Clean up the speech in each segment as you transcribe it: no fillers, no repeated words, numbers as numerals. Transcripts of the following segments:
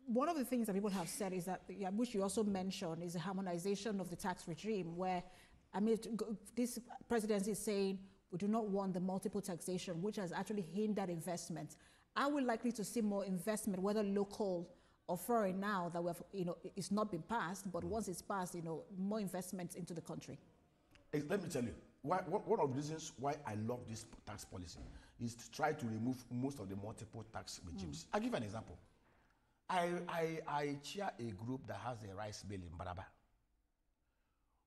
one of the things that people have said is that, which you also mentioned, is the harmonization of the tax regime, where, I mean, this presidency is saying we do not want the multiple taxation, which has actually hindered investment. Are we likely to see more investment, whether local or foreign, now that we've, it's not been passed, but once it's passed, more investments into the country? Let me tell you, one of the reasons why I love this tax policy is to try to remove most of the multiple tax regimes. I'll give you an example. I chair a group that has a rice mill in Baraba.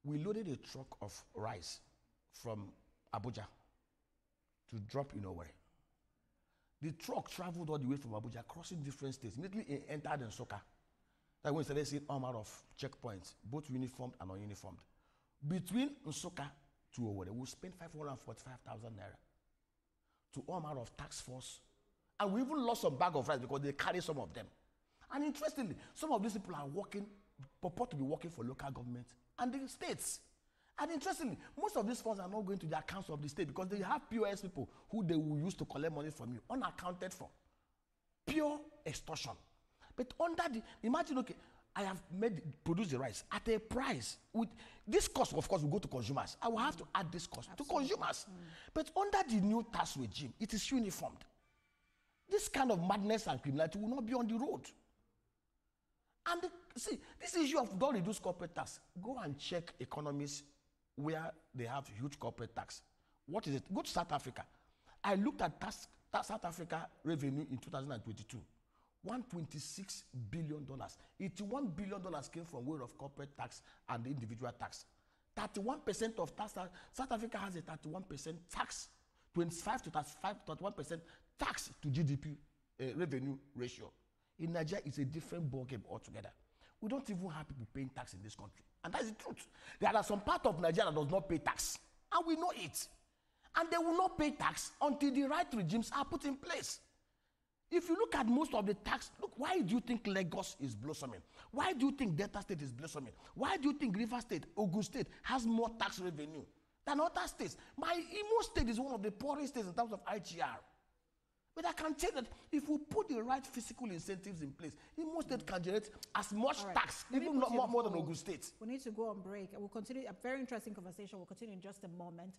We loaded a truck of rice from Abuja to drop in Owerri. The truck traveled all the way from Abuja, crossing different states. Immediately it entered in Soka. That when started seeing all manner of checkpoints, both uniformed and ununiformed. Between Nsukka to Owerri, we spent 545,000 naira to all manner of tax force. And we even lost some bag of rice because they carry some of them. And interestingly, some of these people are working, purport to be working for local government and the states. And interestingly, most of these funds are not going to the accounts of the state because they have POS people who they will use to collect money from you, unaccounted for. Pure extortion. But under the, imagine, okay, I have produced the rice at a price. With this cost, of course, will go to consumers. I will have to add this cost to consumers. But under the new tax regime, it is uniformed. This kind of madness and criminality will not be on the road. And see, this issue of don't reduce corporate tax, go and check economies where they have huge corporate tax. What is it? Go to South Africa. I looked at South Africa revenue in 2022. $126 billion. $81 billion came from way of corporate tax and the individual tax. 31% of tax. South Africa has a 31% tax. 25 to 31% tax to GDP revenue ratio. In Nigeria, it's a different ballgame altogether. We don't even have people paying tax in this country. And that's the truth. There are some part of Nigeria that does not pay tax. And we know it. And they will not pay tax until the right regimes are put in place. If you look at most of the tax, look, why do you think Lagos is blossoming? Why do you think Delta State is blossoming? Why do you think River State, Ogun State has more tax revenue than other states? My Imo State is one of the poorest states in terms of IGR. But I can tell that if we put the right fiscal incentives in place, Imo State can generate as much tax, even more than Ogun State. We need to go on break. We'll continue a very interesting conversation. We'll continue in just a moment.